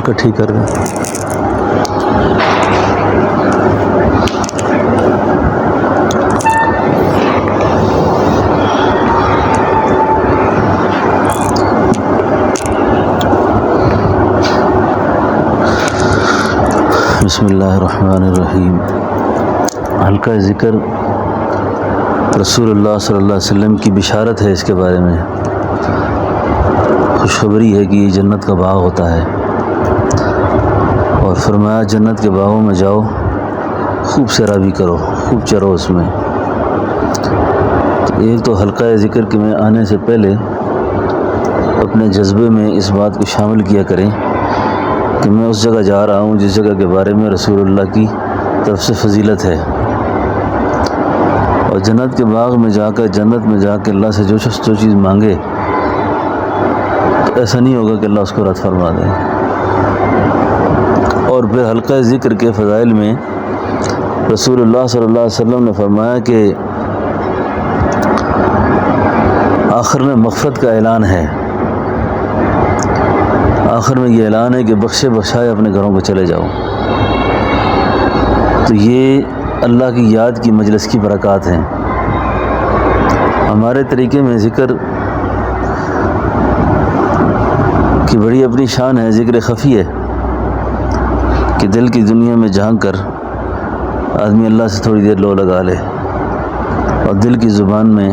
ہلکا ٹھیک کر رہے ہیں۔ بسم اللہ الرحمن الرحیم۔ ہلکا ذکر رسول اللہ صلی اللہ علیہ وسلم کی بشارت ہے، اس کے بارے میں خوشخبری ہے کہ یہ جنت کا باغ ہوتا ہے، اور فرمایا جنت کے باغوں میں جاؤ، خوب سیرابی کرو، خوب چرو اس میں۔ تو ایک تو ہلکا ذکر کہ میں آنے سے پہلے اپنے جذبے میں اس بات کو شامل کیا کریں کہ میں اس جگہ جا رہا ہوں جس جگہ کے بارے میں رسول اللہ کی طرف سے فضیلت ہے، اور جنت کے باغ میں جا کر، جنت میں جا کے اللہ سے جو چیز مانگے تو ایسا نہیں ہوگا کہ اللہ اس کو رد فرما دے۔ اور پھر ہلکا ذکر کے فضائل میں رسول اللہ صلی اللہ علیہ وسلم نے فرمایا کہ آخر میں مغفرت کا اعلان ہے، آخر میں یہ اعلان ہے کہ بخشے بخشائے اپنے گھروں کو چلے جاؤ۔ تو یہ اللہ کی یاد کی مجلس کی برکات ہیں۔ ہمارے طریقے میں ذکر کی بڑی اپنی شان ہے، ذکر خفی ہے کہ دل کی دنیا میں جھانک کر آدمی اللہ سے تھوڑی دیر لو لگا لے اور دل کی زبان میں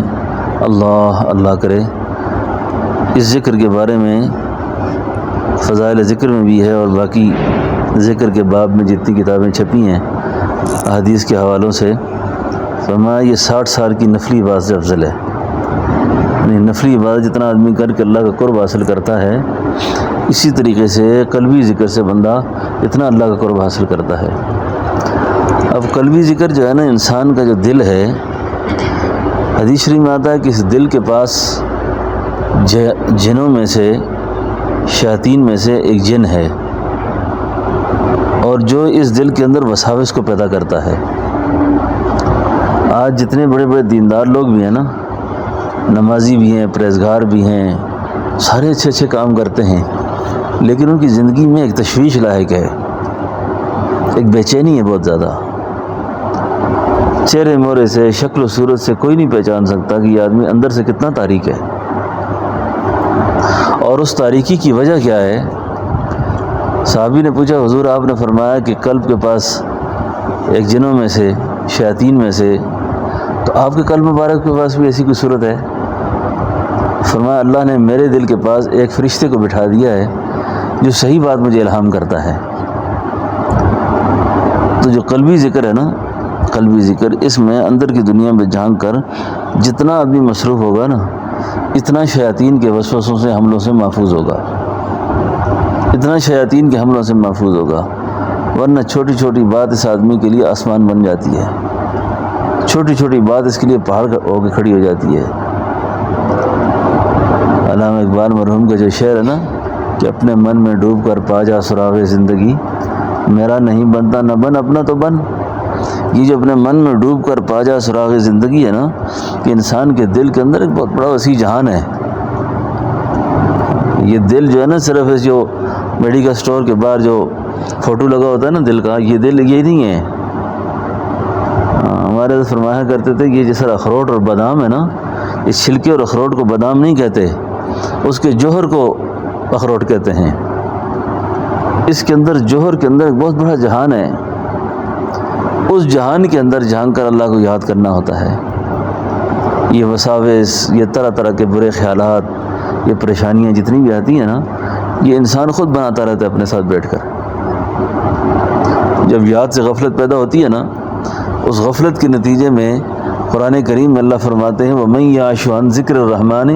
اللہ اللہ کرے۔ اس ذکر کے بارے میں فضائل ذکر میں بھی ہے، اور باقی ذکر کے باب میں جتنی کتابیں چھپی ہیں احادیث کے حوالوں سے، فرمایا یہ 60 سال کی نفلی عبادت سے افضل ہے۔ یعنی نفلی عبادت جتنا آدمی کر کے اللہ کا قرب حاصل کرتا ہے، اسی طریقے سے قلبی ذکر سے بندہ اتنا اللہ کا قرب حاصل کرتا ہے۔ اب قلبی ذکر جو ہے نا، انسان کا جو دل ہے، حدیث شریف میں آتا ہے کہ اس دل کے پاس جنوں میں سے، شیاطین میں سے ایک جن ہے، اور جو اس دل کے اندر وساوس کو پیدا کرتا ہے۔ آج جتنے بڑے بڑے دیندار لوگ بھی ہیں نا، نمازی بھی ہیں، پرہیزگار بھی ہیں، سارے اچھے اچھے کام کرتے ہیں، لیکن ان کی زندگی میں ایک تشویش لاحق ہے، ایک بے چینی ہے بہت زیادہ۔ چہرے مورے سے، شکل و صورت سے کوئی نہیں پہچان سکتا کہ یہ آدمی اندر سے کتنا تاریک ہے، اور اس تاریکی کی وجہ کیا ہے۔ صحابی نے پوچھا حضور، آپ نے فرمایا کہ قلب کے پاس ایک جنوں میں سے، شیاطین میں سے، تو آپ کے قلب مبارک کے پاس بھی ایسی کوئی صورت ہے؟ فرمایا اللہ نے میرے دل کے پاس ایک فرشتے کو بٹھا دیا ہے جو صحیح بات مجھے الہام کرتا ہے۔ تو جو قلبی ذکر ہے نا، قلبی ذکر، اس میں اندر کی دنیا میں جھانک کر جتنا آدمی مصروف ہوگا نا، اتنا شیاطین کے وسوسوں سے، حملوں سے محفوظ ہوگا، اتنا شیاطین کے حملوں سے محفوظ ہوگا۔ ورنہ چھوٹی چھوٹی بات اس آدمی کے لیے آسمان بن جاتی ہے، چھوٹی چھوٹی بات اس کے لیے پہاڑ ہو کے کھڑی ہو جاتی ہے۔ علامہ اقبال مرحوم کا جو شعر ہے نا کہ اپنے من میں ڈوب کر پا جا سراغ زندگی، میرا نہیں بنتا نہ بن اپنا تو بن۔ یہ جو اپنے من میں ڈوب کر پا جا سراغ زندگی ہے نا، کہ انسان کے دل کے اندر ایک بہت بڑا وسیع جہان ہے۔ یہ دل جو ہے نا، صرف اس جو میڈیکل سٹور کے باہر جو فوٹو لگا ہوتا ہے نا دل کا، یہ دل یہ نہیں ہے۔ ہمارے تو فرمایا کرتے تھے کہ یہ جیسا اخروٹ اور بادام ہے نا، اس چھلکے اور اخروٹ کو بادام نہیں کہتے، اس کے جوہر کو اخروٹ کہتے ہیں۔ اس کے اندر، جوہر کے اندر ایک بہت بڑا جہان ہے، اس جہان کے اندر جھانک کر اللہ کو یاد کرنا ہوتا ہے۔ یہ وساوس، یہ طرح طرح کے برے خیالات، یہ پریشانیاں جتنی بھی آتی ہیں نا، یہ انسان خود بناتا رہتا ہے اپنے ساتھ بیٹھ کر۔ جب یاد سے غفلت پیدا ہوتی ہے نا، اس غفلت کے نتیجے میں قرآن کریم میں اللہ فرماتے ہیں وَمَن يَعْشُ عَن ذِكْرِ الرَّحْمَنِ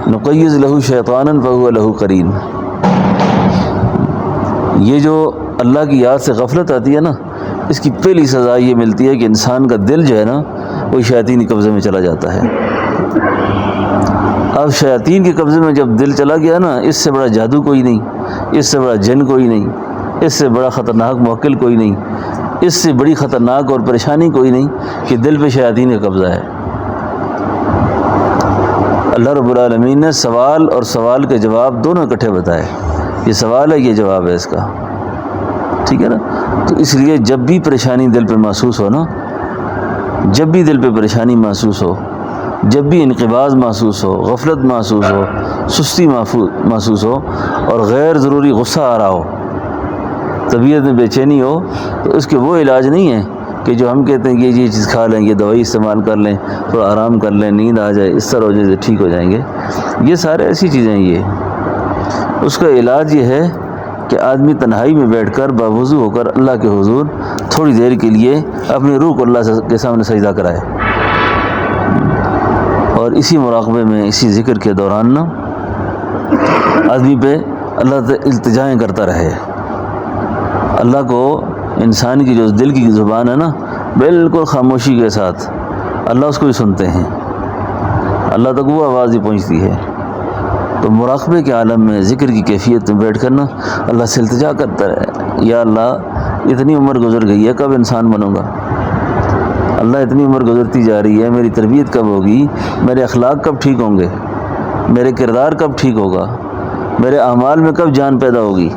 نُقَيِّضْ لَهُ شَيْطَانًا فَهُوَ لَهُ قَرِينٌ۔ یہ جو اللہ کی یاد سے غفلت آتی ہے نا، اس کی پہلی سزا یہ ملتی ہے کہ انسان کا دل جو ہے نا، وہ شیاطین کے قبضے میں چلا جاتا ہے۔ اب شیاطین کے قبضے میں جب دل چلا گیا نا، اس سے بڑا جادو کوئی نہیں، اس سے بڑا جن کوئی نہیں، اس سے بڑا خطرناک موکل کوئی نہیں، اس سے بڑی خطرناک اور پریشانی کوئی نہیں کہ دل پہ شیاطین کا قبضہ ہے۔ اللہ رب العالمین نے سوال اور سوال کے جواب دونوں اکٹھے بتائے یہ سوال ہے، یہ جواب ہے اس کا، ٹھیک ہے نا؟ تو اس لیے جب بھی پریشانی دل پہ محسوس ہو نا، جب بھی دل پہ پریشانی محسوس ہو، جب بھی انقباض محسوس ہو، غفلت محسوس ہو، سستی محسوس ہو، اور غیر ضروری غصہ آ رہا ہو، طبیعت میں بے چینی ہو، تو اس کے وہ علاج نہیں ہے کہ جو ہم کہتے ہیں کہ یہ چیز کھا لیں، یہ دوائی استعمال کر لیں، تھوڑا آرام کر لیں، نیند آ جائے، اس طرح ہو جائے ٹھیک ہو جائیں گے. یہ سارے ایسی چیزیں ہیں. یہ اس کا علاج یہ ہے کہ آدمی تنہائی میں بیٹھ کر باوضو ہو کر اللہ کے حضور تھوڑی دیر کے لیے اپنی روح کو اللہ کے سامنے سجدہ کرائے، اور اسی مراقبے میں، اسی ذکر کے دوران نا آدمی پہ اللہ سے التجائیں کرتا رہے. اللہ کو، انسان کی جو دل کی زبان ہے نا، بالکل خاموشی کے ساتھ اللہ اس کو بھی سنتے ہیں، اللہ تک وہ آواز ہی پہنچتی ہے. تو مراقبے کے عالم میں، ذکر کی کیفیت میں بیٹھ کر نا اللہ سے التجا کرتا رہے، یا اللہ اتنی عمر گزر گئی ہے، کب انسان بنوں گا؟ اللہ اتنی عمر گزرتی جا رہی ہے، میری تربیت کب ہوگی؟ میرے اخلاق کب ٹھیک ہوں گے؟ میرے کردار کب ٹھیک ہوگا؟ میرے اعمال میں کب جان پیدا ہوگی؟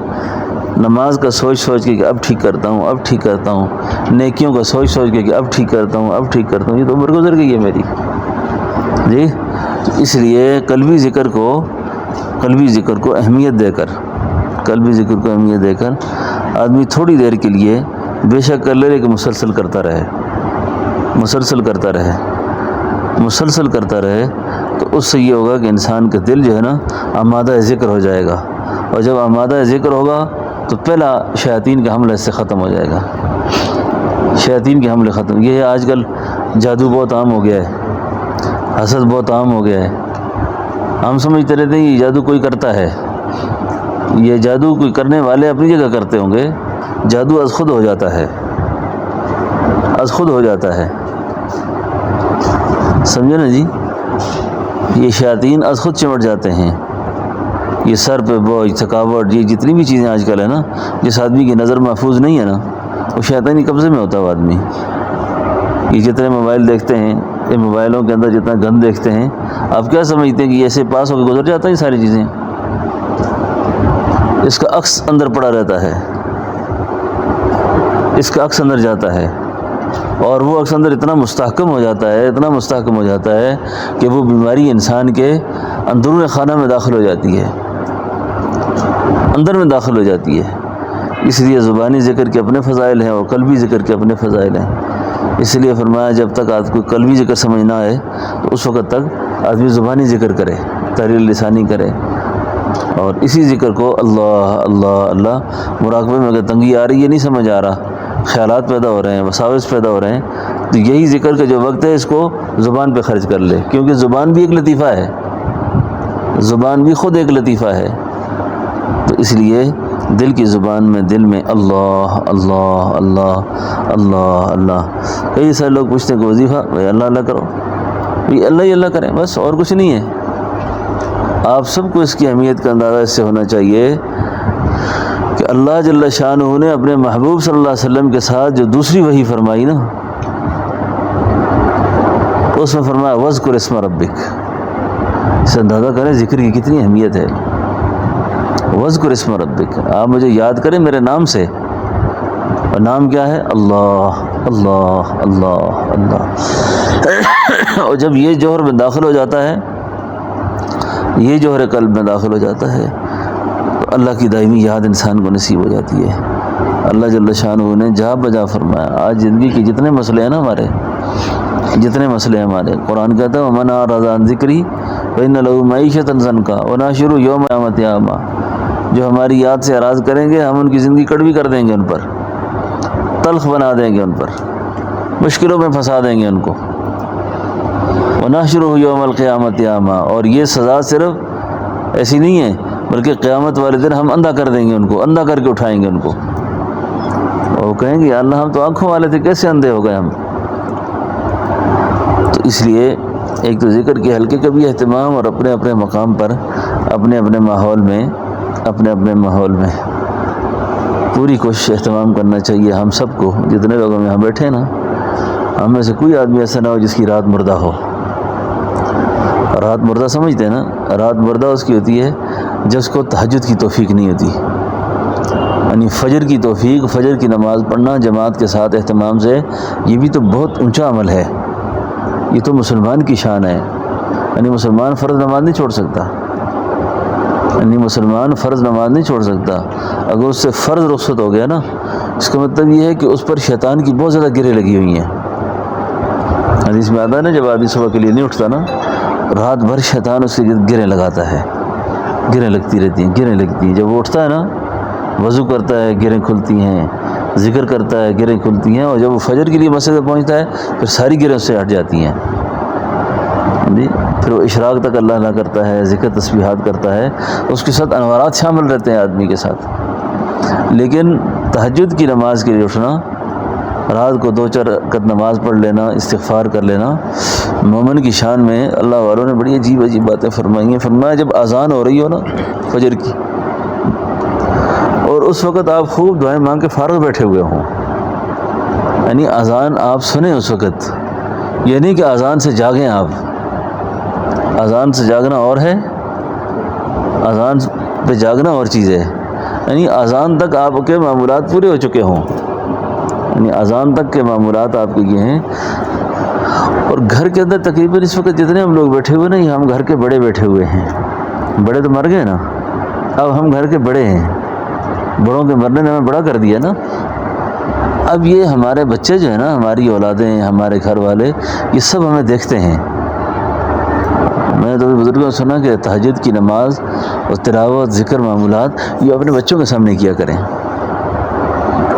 نماز کا سوچ سوچ کے کہ اب ٹھیک کرتا ہوں، اب ٹھیک کرتا ہوں، نیکیوں کا سوچ سوچ کے کہ اب ٹھیک کرتا ہوں، اب ٹھیک کرتا ہوں، یہ تو عمر گزر گئی ہے میری. جی اس لیے قلبی ذکر کو اہمیت دے کر، قلبی ذکر کو اہمیت دے کر آدمی تھوڑی دیر کے لیے بے شک کر لے، لیکن مسلسل کرتا رہے، مسلسل کرتا رہے، مسلسل کرتا رہے، تو اس سے یہ ہوگا کہ انسان کا دل جو ہے نا آمادہ ذکر ہو جائے گا، اور جب آمادہ ذکر ہوگا تو پہلا شیاطین کا حملہ اس سے ختم ہو جائے گا. شیاطین کے حملے ختم. یہ ہے آج کل جادو بہت عام ہو گیا ہے، حسد بہت عام ہو گیا ہے. ہم سمجھتے رہتے ہیں یہ جادو کوئی کرتا ہے، یہ جادو کوئی کرنے والے اپنی جگہ کرتے ہوں گے، جادو از خود ہو جاتا ہے، از خود ہو جاتا ہے، سمجھے نا جی؟ یہ شیاطین از خود چمٹ جاتے ہیں. یہ سر پہ بوجھ، تھکاوٹ، یہ جتنی بھی چیزیں آج کل ہے نا، جس آدمی کی نظر محفوظ نہیں ہے نا، وہ شیطانی قبضے میں ہوتا ہے وہ آدمی. یہ جتنے موبائل دیکھتے ہیں، یہ موبائلوں کے اندر جتنا گند دیکھتے ہیں، آپ کیا سمجھتے ہیں کہ یہ ایسے پاس ہو کے گزر جاتا ہے؟ یہ ساری چیزیں، اس کا عکس اندر پڑا رہتا ہے، اس کا عکس اندر جاتا ہے، اور وہ عکس اندر اتنا مستحکم ہو جاتا ہے، اتنا مستحکم ہو جاتا ہے کہ وہ بیماری انسان کے اندرون خانہ میں داخل ہو جاتی ہے، اندر میں داخل ہو جاتی ہے. اس لیے زبانی ذکر کے اپنے فضائل ہیں اور قلبی ذکر کے اپنے فضائل ہیں. اس لیے فرمایا جب تک کوئی قلبی ذکر سمجھ نہ آئے تو اس وقت تک آدمی زبانی ذکر کرے، تحلیل لسانی کرے، اور اسی ذکر کو اللہ اللہ اللہ مراقبے میں اگر تنگی آ رہی ہے، نہیں سمجھ آ رہا، خیالات پیدا ہو رہے ہیں، وساوس پیدا ہو رہے ہیں، تو یہی ذکر کا جو وقت ہے اس کو زبان پہ خرچ کر لے، کیونکہ زبان بھی ایک لطیفہ ہے، زبان بھی خود ایک لطیفہ ہے. تو اس لیے دل کی زبان میں، دل میں اللہ اللہ اللہ اللہ اللہ. کئی سارے لوگ پوچھتے ہیں کہ وظیفہ بھائی اللہ اللہ کرو، بھائی اللہ ہی اللہ کریں بس، اور کچھ نہیں ہے. آپ سب کو اس کی اہمیت کا اندازہ اس سے ہونا چاہیے کہ اللہ جل شانہ نے اپنے محبوب صلی اللہ علیہ وسلم کے ساتھ جو دوسری وحی فرمائی نا، اس میں فرمایا وذکر اسم ربک. اس سے اندازہ کریں ذکر کی کتنی اہمیت ہے. وذکر اسم ربک، آپ مجھے یاد کریں میرے نام سے، اور نام کیا ہے؟ اللہ اللہ اللہ اللہ. اور جب یہ جوہر میں داخل ہو جاتا ہے، یہ جوہر قلب میں داخل ہو جاتا ہے، تو اللہ کی دائمی یاد انسان کو نصیب ہو جاتی ہے. اللہ جل شانہ نے جا بجا فرمایا. آج زندگی کے جتنے مسئلے ہیں نا ہمارے، جتنے مسئلے ہیں ہمارے، قرآن کہتا ہے وَمَنْ أَعْرَضَ عَنْ ذِكْرِي فَإِنَّ لَهُ مَعِيشَةً ضَنْكًا وَنَحْشُرُهُ يَوْمَ الْقِيَامَةِ أَعْمَىٰ. جو ہماری یاد سے اعراض کریں گے، ہم ان کی زندگی کڑوی کر دیں گے، ان پر تلخ بنا دیں گے، ان پر مشکلوں میں پھنسا دیں گے ان کو. وَنَحْشُرُهُ يَوْمَ الْقِيَامَةِ أَعْمَىٰ. اور یہ سزا صرف ایسی نہیں ہے، بلکہ قیامت والے دن ہم اندھا کر دیں گے ان کو، اندھا کر کے اٹھائیں گے ان کو. اور وہ کہیں گے اللہ ہم تو آنکھوں والے تھے، کیسے اندھے ہو گئے ہم. تو اس لیے ایک تو ذکر کے حلقے کا بھی اہتمام، اور اپنے اپنے مقام پر، اپنے اپنے ماحول میں، اپنے اپنے ماحول میں پوری کوشش اہتمام کرنا چاہیے ہم سب کو. جتنے لوگ ہم یہاں بیٹھے نا، ہم میں سے کوئی آدمی ایسا نہ ہو جس کی رات مردہ ہو. رات مردہ سمجھتے ہیں نا؟ رات مردہ اس کی ہوتی ہے جس کو تہجد کی توفیق نہیں ہوتی. یعنی فجر کی توفیق، فجر کی نماز پڑھنا جماعت کے ساتھ اہتمام سے، یہ بھی تو بہت اونچا عمل ہے. یہ تو مسلمان کی شان ہے. یعنی مسلمان فرض نماز نہیں چھوڑ سکتا. یعنی مسلمان فرض نماز نہیں چھوڑ سکتا. اگر اس سے فرض رخصت ہو گیا نا، اس کا مطلب یہ ہے کہ اس پر شیطان کی بہت زیادہ گریں لگی ہوئی ہیں. حدیث میں آتا ہے نا، جب آدمی صبح کے لیے نہیں اٹھتا نا، رات بھر شیطان اس کے گریں لگاتا ہے. گریں لگتی رہتی ہیں، گریں لگتی ہیں. جب وہ اٹھتا ہے نا، وضو کرتا ہے گریں کھلتی ہیں، ذکر کرتا ہے گریں کھلتی ہیں، اور جب وہ فجر کے لیے مسجد میں پہنچتا ہے پھر ساری گریں اس سے ہٹ جاتی ہیں. جی پھر وہ اشراق تک اللہ اللہ کرتا ہے، ذکر تسبیحات کرتا ہے، اس کے ساتھ انوارات شامل رہتے ہیں آدمی کے ساتھ. لیکن تہجد کی نماز کے لیے اٹھنا، رات کو 2-4 رکعت نماز پڑھ لینا، استغفار کر لینا، مومن کی شان میں اللہ والوں نے بڑی عجیب عجیب باتیں فرمائی ہیں. فرمایا جب اذان ہو رہی ہو نا فجر کی، اور اس وقت آپ خوب دعائیں مانگ کے فارغ بیٹھے ہوئے ہوں، یعنی اذان آپ سنیں اس وقت، یہ نہیں کہ اذان سے جاگیں آپ. اذان سے جاگنا اور ہے، اذان پہ جاگنا اور چیز ہے. یعنی اذان تک آپ کے معمولات پورے ہو چکے ہوں، یعنی اذان تک کے معمولات آپ کے یہ ہیں. اور گھر کے اندر تقریباً اس وقت جتنے ہم لوگ بیٹھے ہوئے نا، یہ ہم گھر کے بڑے بیٹھے ہوئے ہیں. بڑے تو مر گئے نا، اب ہم گھر کے بڑے ہیں. بڑوں کے مرنے نے ہمیں بڑا کر دیا نا. اب یہ ہمارے بچے جو ہیں نا، ہماری اولادیں، ہمارے گھر والے، یہ سب ہمیں دیکھتے ہیں. میں نے تو بزرگوں سے سنا کہ تہجد کی نماز اور تلاوت، ذکر، معمولات یہ اپنے بچوں کے سامنے کیا کریں،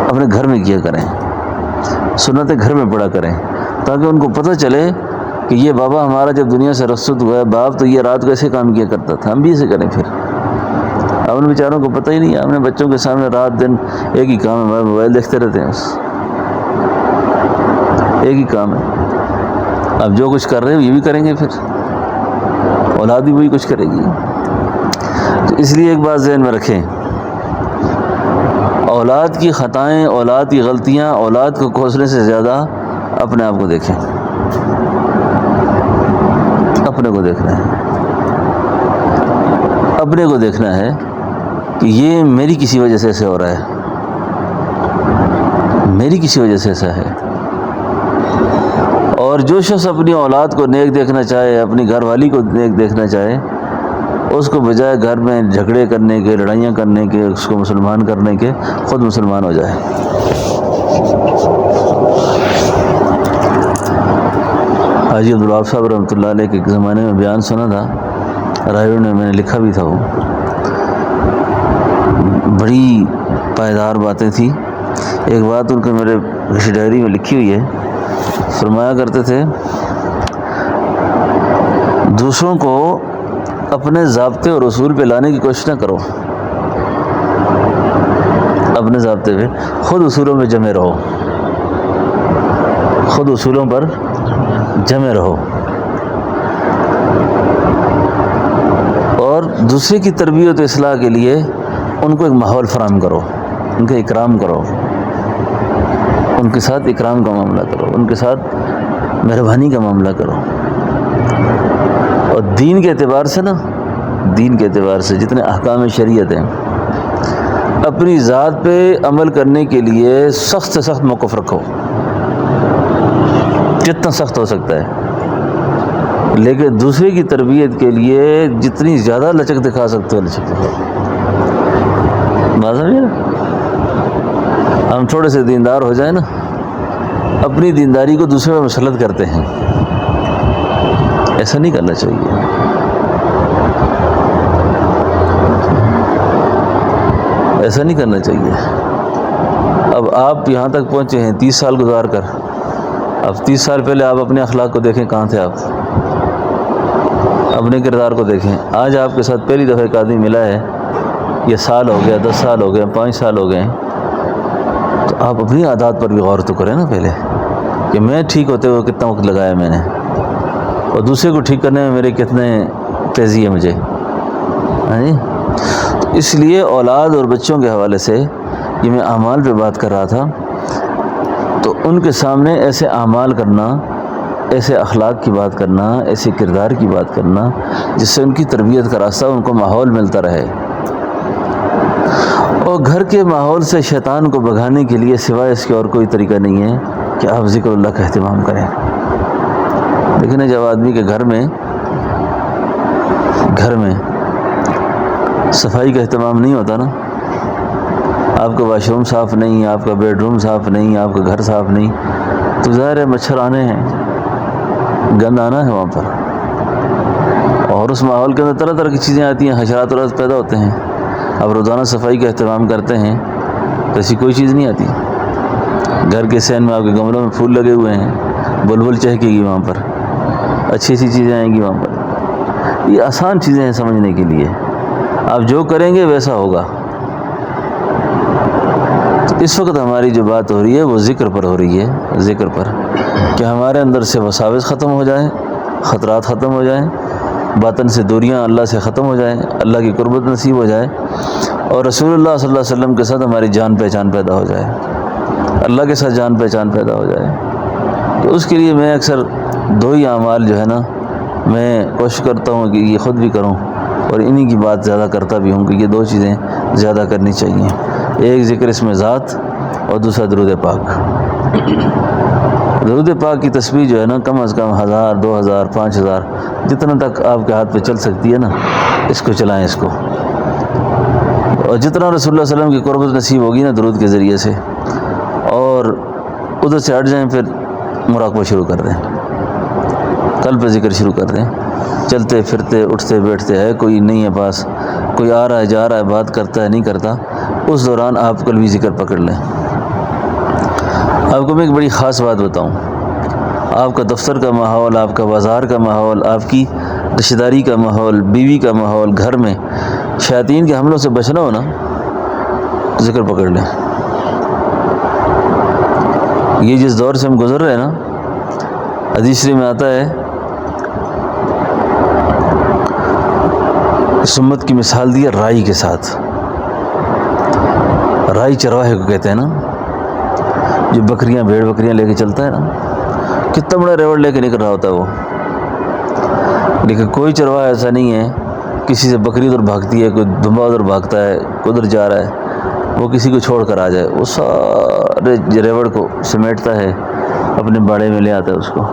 اپنے گھر میں کیا کریں، سنتیں گھر میں پڑھا کریں، تاکہ ان کو پتہ چلے کہ یہ بابا ہمارا جب دنیا سے رخصت ہوا ہے، باپ تو یہ رات کو ایسے کام کیا کرتا تھا، ہم بھی ایسے کریں. پھر اب ان بیچاروں کو پتہ ہی نہیں ہے. ہم نے بچوں کے سامنے رات دن ایک ہی کام ہے، موبائل دیکھتے رہتے ہیں، بس ایک ہی کام ہے. اب جو کچھ کر رہے ہیں یہ بھی کریں گے، پھر اولاد بھی وہی کچھ کرے گی. تو اس لیے ایک بات ذہن میں رکھیں، اولاد کی خطائیں، اولاد کی غلطیاں، اولاد کو کوسنے سے زیادہ اپنے آپ کو دیکھیں. اپنے کو دیکھنا ہے، اپنے کو دیکھنا ہے کہ یہ میری کسی وجہ سے ایسے ہو رہا ہے، میری کسی وجہ سے ایسا ہے. اور جو شخص اپنی اولاد کو نیک دیکھنا چاہے، اپنی گھر والی کو نیک دیکھنا چاہے، اس کو بجائے گھر میں جھگڑے کرنے کے، لڑائیاں کرنے کے، اس کو مسلمان کرنے کے، خود مسلمان ہو جائے. حاجی عبدالوہاب صاحب رحمۃ اللہ علیہ کے ایک زمانے میں بیان سنا تھا، رائے نے میں نے لکھا بھی تھا. وہ بڑی پائیدار باتیں تھیں. ایک بات ان کو میرے کسی ڈائری میں لکھی ہوئی ہے. فرمایا کرتے تھے، دوسروں کو اپنے ضابطے اور اصول پہ لانے کی کوشش نہ کرو، اپنے ضابطے پہ، خود اصولوں میں جمے رہو، خود اصولوں پر جمے رہو. اور دوسرے کی تربیت و اصلاح کے لیے ان کو ایک ماحول فراہم کرو، ان کا اکرام کرو، ان کے ساتھ اکرام کا معاملہ کرو، ان کے ساتھ مہربانی کا معاملہ کرو. اور دین کے اعتبار سے نا، دین کے اعتبار سے جتنے احکام شریعت ہیں، اپنی ذات پہ عمل کرنے کے لیے سخت سے سخت موقف رکھو، جتنا سخت ہو سکتا ہے. لیکن دوسرے کی تربیت کے لیے جتنی زیادہ لچک دکھا سکتے ہو لچک دکھاؤ. بات ہے نا، ہم تھوڑے سے دیندار ہو جائیں نا، اپنی دینداری کو دوسرے میں مسلط کرتے ہیں. ایسا نہیں کرنا چاہیے. ایسا نہیں کرنا چاہیے. اب آپ یہاں تک پہنچے ہیں 30 سال گزار کر. اب 30 سال پہلے آپ اپنے اخلاق کو دیکھیں، کہاں تھے آپ؟ اپنے کردار کو دیکھیں. آج آپ کے ساتھ پہلی دفعہ ایک آدمی ملا ہے، یہ سال ہو گیا، 10 سال ہو گئے، 5 سال ہو گئے، تو آپ اپنی عادات پر بھی غور تو کریں نا پہلے، کہ میں ٹھیک ہوتے ہوئے کتنا وقت لگایا میں نے، اور دوسرے کو ٹھیک کرنے میں میرے کتنے تیزی ہے مجھے. ہاں جی. تو اس لیے اولاد اور بچوں کے حوالے سے یہ میں اعمال پہ بات کر رہا تھا، تو ان کے سامنے ایسے اعمال کرنا ایسے اخلاق کی بات کرنا، ایسے کردار کی بات کرنا جس سے ان کی تربیت کا راستہ ان کو ماحول ملتا رہے۔ اور گھر کے ماحول سے شیطان کو بھگانے کے لیے سوائے اس کے اور کوئی طریقہ نہیں ہے کہ آپ ذکر اللہ کا اہتمام کریں۔ لیکن جب آدمی کے گھر میں صفائی کا اہتمام نہیں ہوتا نا، آپ کا واش روم صاف نہیں، آپ کا بیڈ روم صاف نہیں، آپ کا گھر صاف نہیں، تو ظاہر ہے مچھر آنے ہیں، گند آنا ہے وہاں پر، اور اس ماحول کے اندر طرح طرح کی چیزیں آتی ہیں، حشرات اور پیدا ہوتے ہیں۔ اب روزانہ صفائی کا اہتمام کرتے ہیں تو ایسی کوئی چیز نہیں آتی۔ گھر کے صحن میں آپ کے گملوں میں پھول لگے ہوئے ہیں، بلبل چہکے گی وہاں پر، اچھی سی چیزیں آئیں گی وہاں پر۔ یہ آسان چیزیں ہیں سمجھنے کے لیے، آپ جو کریں گے ویسا ہوگا۔ اس وقت ہماری جو بات ہو رہی ہے وہ ذکر پر ہو رہی ہے، ذکر پر، کہ ہمارے اندر سے وساوس ختم ہو جائیں، خطرات ختم ہو جائیں، باطن سے دوریاں اللہ سے ختم ہو جائیں، اللہ کی قربت نصیب ہو جائے، اور رسول اللہ صلی اللہ علیہ وسلم کے ساتھ ہماری جان پہچان پیدا ہو جائے، اللہ کے ساتھ جان پہچان پیدا ہو جائے۔ تو اس کے لیے میں اکثر دو ہی اعمال جو ہے نا، میں کوشش کرتا ہوں کہ یہ خود بھی کروں اور انہی کی بات زیادہ کرتا بھی ہوں کہ یہ دو چیزیں زیادہ کرنی چاہیے، ایک ذکر اسم ذات اور دوسرا درود پاک۔ درود پاک کی تسبیح جو ہے نا، کم از کم 1000 2000 5000 جتنا تک آپ کے ہاتھ پہ چل سکتی ہے نا، اس کو چلائیں، اس کو، اور جتنا رسول اللہ صلی اللہ علیہ وسلم کی قربت نصیب ہوگی نا درود کے ذریعے سے، اور ادھر سے ہٹ جائیں، پھر مراقبہ شروع کر دیں، قلب پہ ذکر شروع کر دیں، چلتے پھرتے اٹھتے بیٹھتے ہے، کوئی نہیں ہے پاس، کوئی آ رہا ہے جا رہا ہے، بات کرتا ہے نہیں کرتا، اس دوران آپ قلبی ذکر پکڑ لیں۔ آپ کو میں ایک بڑی خاص بات بتاؤں، آپ کا دفتر کا ماحول، آپ کا بازار کا ماحول، آپ کی رشتہ داری کا ماحول، بیوی کا ماحول، گھر میں شیاطین کے حملوں سے بچنا ہو نا، ذکر پکڑ لیں۔ یہ جس دور سے ہم گزر رہے ہیں نا، حدیث میں آتا ہے، سمت کی مثال دی ہے رائی کے ساتھ۔ رائی چرواہے کو کہتے ہیں نا، جو بکریاں بھیڑ بکریاں لے کے چلتا ہے نا، کتنا بڑا ریوڑ لے کے نکل رہا ہوتا ہے وہ، لیکن کوئی چرواہا ایسا نہیں ہے، کسی سے بکری ادھر بھاگتی ہے، کوئی دمبا ادھر بھاگتا ہے، کوئی ادھر جا رہا ہے، وہ کسی کو چھوڑ کر آ جائے، وہ سارے ریوڑ کو سمیٹتا ہے، اپنے باڑے میں لے آتا ہے اس کو۔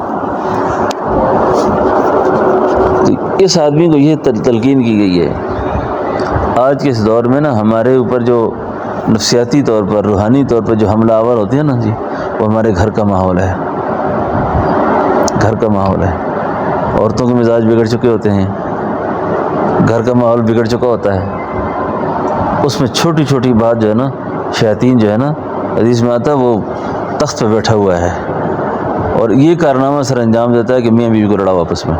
اس آدمی کو یہ تلقین کی گئی ہے۔ آج کے اس دور میں نا ہمارے اوپر جو نفسیاتی طور پر، روحانی طور پر جو حملہ آور ہوتی ہے نا جی، وہ ہمارے گھر کا ماحول ہے، گھر کا ماحول ہے۔ عورتوں کے مزاج بگڑ چکے ہوتے ہیں، گھر کا ماحول بگڑ چکا ہوتا ہے، اس میں چھوٹی چھوٹی بات جو ہے نا، شیاطین جو ہے نا، حدیث میں آتا ہے وہ تخت پہ بیٹھا ہوا ہے، اور یہ کارنامہ سر انجام دیتا ہے کہ میاں بیوی کو لڑا واپس میں۔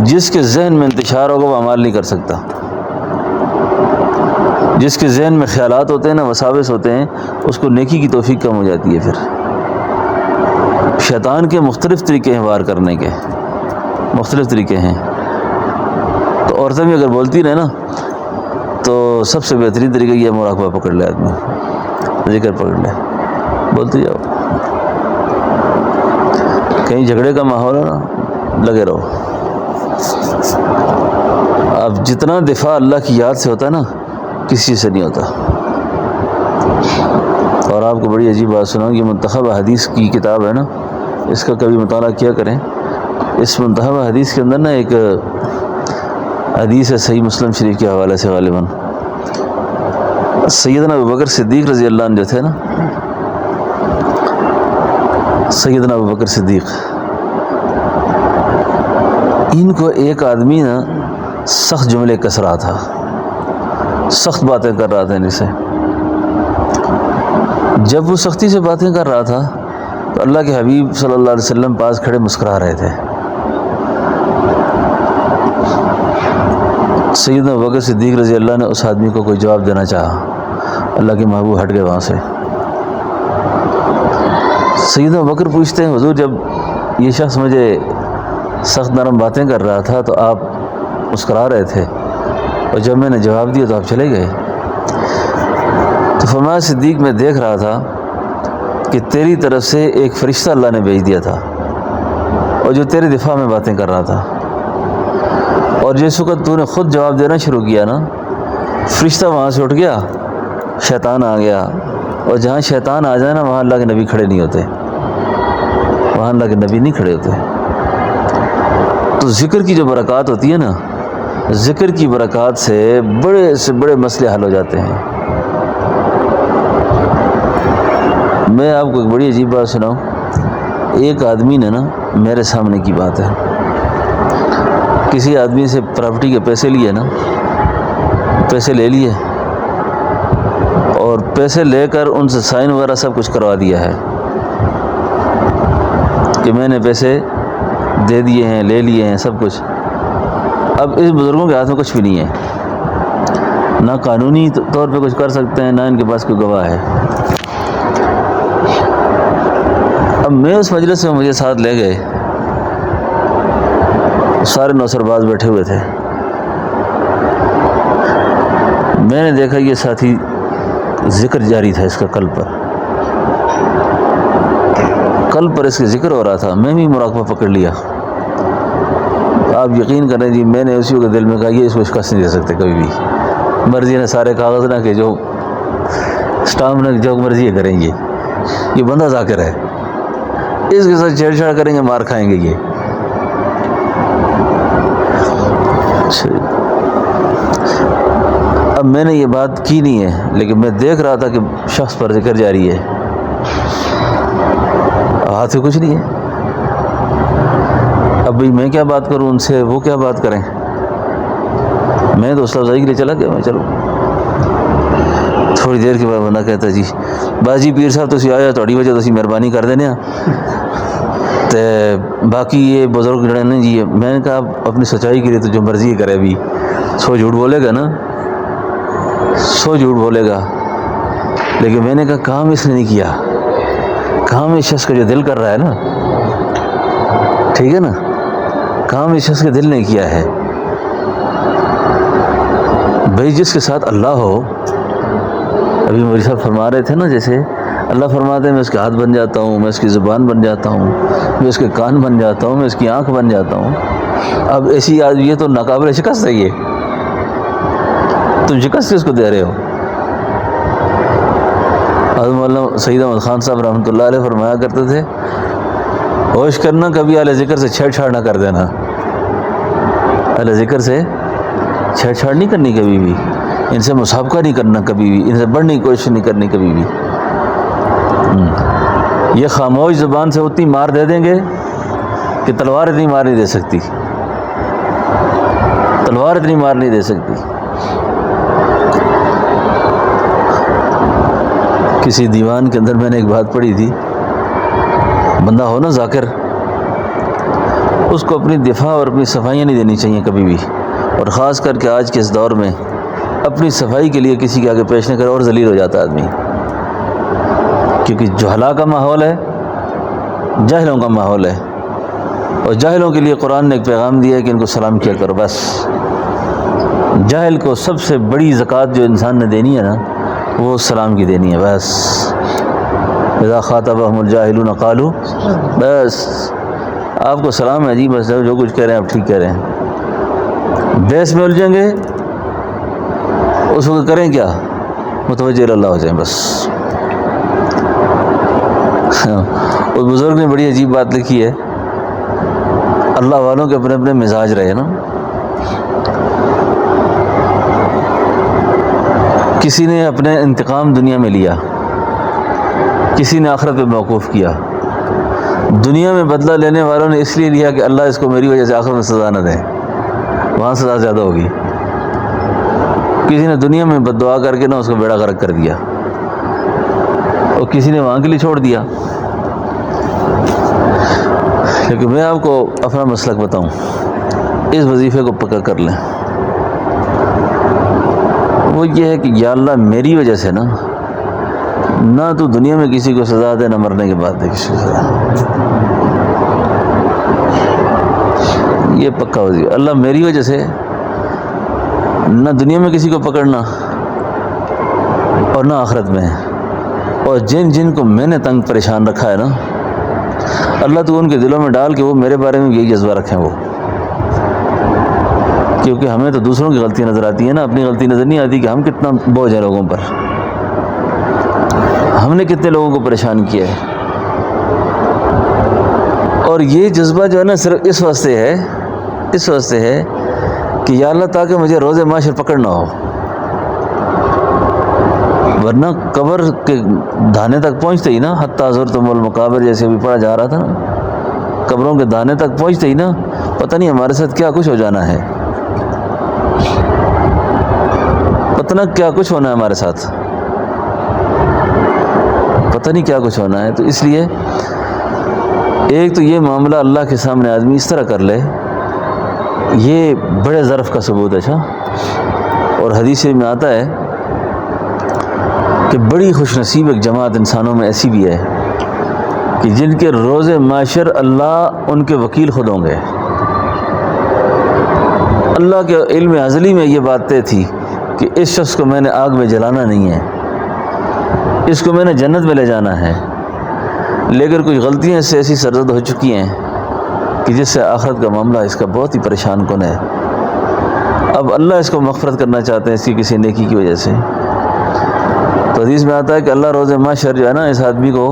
جس کے ذہن میں انتشار ہوگا وہ عمل نہیں کر سکتا، جس کے ذہن میں خیالات ہوتے ہیں نا، وساوس ہوتے ہیں، اس کو نیکی کی توفیق کم ہو جاتی ہے۔ پھر شیطان کے مختلف طریقے ہیں وار کرنے کے، مختلف طریقے ہیں۔ تو عورتیں بھی اگر بولتی رہے نا، تو سب سے بہترین طریقہ یہ مراقبہ پکڑ لے آدمی، ذکر پکڑ لے، بولتے جاؤ۔ کہیں جھگڑے کا ماحول ہو نا، لگے رہو۔ اب جتنا دفاع اللہ کی یاد سے ہوتا ہے نا، کسی سے نہیں ہوتا۔ اور آپ کو بڑی عجیب بات سناؤں، یہ منتخب حدیث کی کتاب ہے نا، اس کا کبھی مطالعہ کیا کریں۔ اس منتخب حدیث کے اندر نا ایک حدیث ہے صحیح مسلم شریف کے حوالے سے، غالباً سیدنا ابوبکر صدیق رضی اللہ عنہ جو تھے نا، سیدنا ابوبکر صدیق، ان کو ایک آدمی نا سخت جملے کس رہا تھا، سخت باتیں کر رہا تھا ان سے۔ جب وہ سختی سے باتیں کر رہا تھا تو اللہ کے حبیب صلی اللہ علیہ وسلم پاس کھڑے مسکرا رہے تھے۔ سیدنا ابوبکر صدیق رضی اللہ نے اس آدمی کو کوئی جواب دینا چاہا، اللہ کے محبوب ہٹ گئے وہاں سے۔ سیدنا ابوبکر پوچھتے ہیں، حضور جب یہ شخص مجھے سخت نرم باتیں کر رہا تھا تو آپ مسکرا رہے تھے، اور جب میں نے جواب دیا تو آپ چلے گئے۔ تو فرمایا صدیق میں دیکھ رہا تھا کہ تیری طرف سے ایک فرشتہ اللہ نے بھیج دیا تھا، اور جو تیرے دفاع میں باتیں کر رہا تھا، اور جس وقت تو نے خود جواب دینا شروع کیا نا، فرشتہ وہاں سے اٹھ گیا، شیطان آ گیا، اور جہاں شیطان آ جائے نا وہاں اللہ کے نبی کھڑے نہیں ہوتے، وہاں اللہ کے نبی نہیں کھڑے ہوتے۔ تو ذکر کی جو برکات ہوتی ہے نا، ذکر کی برکات سے بڑے مسئلے حل ہو جاتے ہیں۔ میں آپ کو ایک بڑی عجیب بات سناؤں، ایک آدمی نے نا میرے سامنے کی بات ہے، کسی آدمی سے پراپرٹی کے پیسے لیے نا، پیسے لے لیے اور پیسے لے کر ان سے سائن وغیرہ سب کچھ کروا دیا ہے کہ میں نے پیسے دے دیے ہیں، لے لیے ہیں سب کچھ۔ اب اس بزرگوں کے ہاتھ میں کچھ بھی نہیں ہے، نہ قانونی طور پہ کچھ کر سکتے ہیں، نہ ان کے پاس کوئی گواہ ہے۔ اب میں اس مجلس میں مجھے ساتھ لے گئے، سارے نوسر باز بیٹھے ہوئے تھے، میں نے دیکھا یہ ساتھی ذکر جاری تھا اس کا، کل پر اس کے ذکر ہو رہا تھا، میں بھی مراقبہ پکڑ لیا۔ آپ یقین کریں جی، میں نے اسی کے دل میں کہا یہ اس کو شکست نہیں دے سکتے کبھی بھی، مرضی نے سارے کاغذ نہ کہ جو اسٹامپ نہ جو مرضی ہے کریں گے، یہ بندہ ذاکر ہے، اس کے ساتھ چھیڑ چھاڑ کریں گے مار کھائیں گے یہ۔ اب میں نے یہ بات کی نہیں ہے، لیکن میں دیکھ رہا تھا کہ شخص پر ذکر جاری ہے، ہاتھ سے کچھ نہیں ہے۔ اب بھائی میں کیا بات کروں ان سے، وہ کیا بات کریں؟ میں تو حوصلہ افزائی کے لیے چلا گیا، میں چلو تھوڑی دیر کے بعد بندہ کہتا جی باجی پیر صاحب تسی آیا، تھوڑی وجہ تسی مہربانی کر دینے تے باقی یہ بزرگ جڑے نا جی، میں نے کہا اپنی سچائی کے لیے تو جو مرضی کرے، ابھی سو جھوٹ بولے گا نا، سو جھوٹ بولے گا، لیکن میں نے کہا کام اس نے نہیں کیا، کام اس شخص کا جو دل کر رہا ہے نا، ٹھیک ہے نا، کام اس شخص کے دل نے کیا ہے۔ بھائی جس کے ساتھ اللہ ہو، ابھی مولوی صاحب فرما رہے تھے نا، جیسے اللہ فرماتے ہیں میں اس کے ہاتھ بن جاتا ہوں، میں اس کی زبان بن جاتا ہوں، میں اس کے کان بن جاتا ہوں، میں اس کی آنکھ بن جاتا ہوں۔ اب ایسی آدمی، یہ تو ناقابل شکست ہے، یہ تم شکست کس کو دے رہے ہو؟ حضرت مولانا سید احمد خان صاحب رحمۃ اللہ علیہ فرمایا کرتے تھے، ہوش کرنا کبھی اہل ذکر سے چھیڑ چھاڑ نہ کر دینا، اہل ذکر سے چھیڑ چھاڑ نہیں کرنی کبھی بھی، ان سے مسابقہ نہیں کرنا کبھی بھی، ان سے بڑھنے کی کوشش نہیں کرنی کبھی بھی۔ یہ خاموش زبان سے اتنی مار دے دیں گے کہ تلوار اتنی مار نہیں دے سکتی، تلوار اتنی مار نہیں دے سکتی۔ کسی دیوان کے اندر میں نے ایک بات پڑھی تھی، بندہ ہو نا ذاکر، اس کو اپنی دفاع اور اپنی صفائیاں نہیں دینی چاہیے کبھی بھی، اور خاص کر کے آج کے اس دور میں اپنی صفائی کے لیے کسی کے آگے پیش نہ کرے، اور ذلیل ہو جاتا ہے آدمی، کیونکہ جہلا کا ماحول ہے، جاہلوں کا ماحول ہے، اور جاہلوں کے لیے قرآن نے ایک پیغام دیا ہے کہ ان کو سلام کیا کرو بس۔ جاہل کو سب سے بڑی زکوٰۃ جو انسان نے دینی ہے نا، وہ سلام کی دینی ہے بس۔ اذا خاطبهم الجاہلون قالوا، بس آپ کو سلام ہے جی، بس جو کچھ کہہ رہے ہیں آپ ٹھیک کہہ رہے ہیں۔ بحث میں الجھیں گے، اس وقت کریں کیا؟ متوجہ اللہ ہو جائیں بس۔ اس بزرگ نے بڑی عجیب بات لکھی ہے، اللہ والوں کے اپنے اپنے مزاج رہے نا، کسی نے اپنے انتقام دنیا میں لیا، کسی نے آخرت پہ موقوف کیا۔ دنیا میں بدلہ لینے والوں نے اس لیے لیا کہ اللہ اس کو میری وجہ سے آخرت میں سزا نہ دے، وہاں سزا زیادہ ہوگی۔ کسی نے دنیا میں بد دعا کر کے نا اس کو بیڑا غرق کر دیا، اور کسی نے وہاں کے لیے چھوڑ دیا۔ لیکن میں آپ کو اپنا مسلک بتاؤں، اس وظیفے کو پکا کر لیں، وہ یہ ہے کہ یا اللہ میری وجہ سے نہ تو دنیا میں کسی کو سزا دے، نہ مرنے کے بعد دے کسی کو سزا۔ یہ پکا وظیفہ، اللہ میری وجہ سے نہ دنیا میں کسی کو پکڑنا اور نہ آخرت میں، اور جن جن کو میں نے تنگ پریشان رکھا ہے نا، اللہ تو ان کے دلوں میں ڈال کہ وہ میرے بارے میں یہی جذبہ رکھیں وہ، کیونکہ ہمیں تو دوسروں کی غلطی نظر آتی ہے نا، اپنی غلطی نظر نہیں آتی کہ ہم کتنا بوجھ ہے لوگوں پر، ہم نے کتنے لوگوں کو پریشان کیا ہے۔ اور یہ جذبہ جو ہے نا صرف اس واسطے ہے کہ یا اللہ تاکہ مجھے روز محشر پکڑنا ہو، ورنہ قبر کے دھانے تک پہنچتے ہی نا، حتیٰ زرتم المقابر جیسے ابھی پڑھا جا رہا تھا نا، قبروں کے دھانے تک پہنچتے ہی نا پتہ نہیں ہمارے ساتھ کیا کچھ ہو جانا ہے، پتہ نہ کیا کچھ ہونا ہے ہمارے ساتھ، پتہ نہیں کیا کچھ ہونا ہے۔ تو اس لیے ایک تو یہ معاملہ اللہ کے سامنے آدمی اس طرح کر لے، یہ بڑے ظرف کا ثبوت ہے۔ اور حدیث میں آتا ہے کہ بڑی خوش نصیب ایک جماعت انسانوں میں ایسی بھی ہے کہ جن کے روز محشر اللہ ان کے وکیل خود ہوں گے۔ اللہ کے علم ازلی میں یہ بات طے تھی کہ اس شخص کو میں نے آگ میں جلانا نہیں ہے، اس کو میں نے جنت میں لے جانا ہے، لیکن کچھ غلطیاں اس سے ایسی سرزد ہو چکی ہیں کہ جس سے آخرت کا معاملہ اس کا بہت ہی پریشان کن ہے۔ اب اللہ اس کو مغفرت کرنا چاہتے ہیں اس کی کسی نیکی کی وجہ سے۔ تو حدیث میں آتا ہے کہ اللہ روز محشر جو ہے نا اس آدمی کو،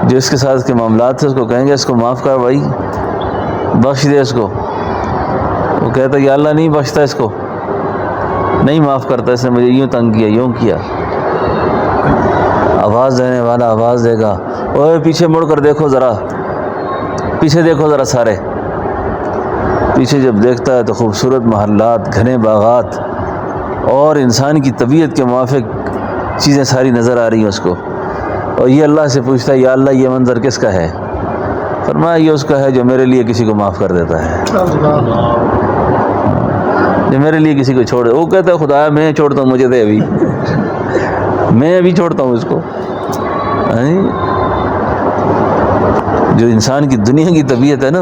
جو اس کے ساتھ اس کے معاملات تھے، اس کو کہیں گے اس کو معاف کر بھائی، بخش دے اس کو۔ وہ کہتا ہے یا اللہ نہیں بخشتا اس کو، نہیں معاف کرتا، اس نے مجھے یوں تنگ کیا، یوں کیا۔ آواز دینے والا آواز دے گا، اوے پیچھے مڑ کر دیکھو ذرا، پیچھے دیکھو ذرا سارے۔ پیچھے جب دیکھتا ہے تو خوبصورت محلات، گھنے باغات اور انسان کی طبیعت کے موافق چیزیں ساری نظر آ رہی ہیں اس کو، اور یہ اللہ سے پوچھتا ہے یا اللہ یہ منظر کس کا ہے؟ فرمایا یہ اس کا ہے جو میرے لیے کسی کو معاف کر دیتا ہے، جو میرے لیے کسی کو چھوڑ دے۔ وہ کہتا ہے خدایا میں چھوڑتا ہوں، مجھے دے ابھی، میں ابھی چھوڑتا ہوں اس کو۔ جو انسان کی دنیا کی طبیعت ہے نا،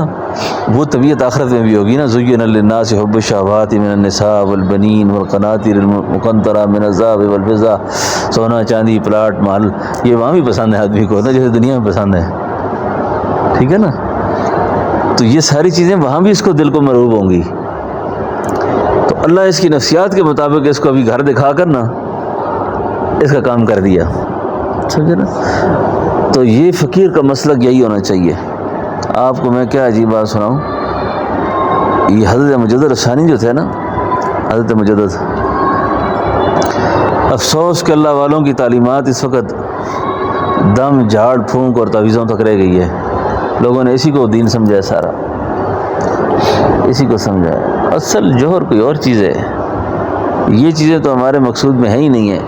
وہ طبیعت آخرت میں بھی ہوگی نا۔ زُيِّنَ لِلنَّاسِ حُبُّ الشَّهَوَاتِ مِنَ النِّسَاءِ وَالْبَنِينَ وَالْقَنَاطِيرِ الْمُقَنطَرَةِ مِنَ الذَّهَبِ وَالْفِضَّةِ، سونا چاندی پلاٹ مال، یہ وہاں بھی پسند ہے آدمی کو نا جیسے دنیا میں پسند ہے، ٹھیک ہے نا۔ تو یہ ساری چیزیں وہاں بھی اس کو دل کو مرغوب ہوں گی۔ تو اللہ اس کی نفسیات کے مطابق اس کو ابھی گھر دکھا کر نا اس کا کام کر دیا، سمجھے نا۔ تو یہ فقیر کا مسلک یہی ہونا چاہیے۔ آپ کو میں کیا عجیب بات سناؤں، یہ حضرت مجدد ثانی جو تھے نا، حضرت مجدد، افسوس کہ اللہ والوں کی تعلیمات اس وقت دم جھاڑ پھونک اور تعویذوں تک رہ گئی ہے۔ لوگوں نے اسی کو دین سمجھا ہے، سارا اسی کو سمجھا ہے۔ اصل جوہر کوئی اور چیز ہے، یہ چیزیں تو ہمارے مقصود میں ہے ہی نہیں ہے۔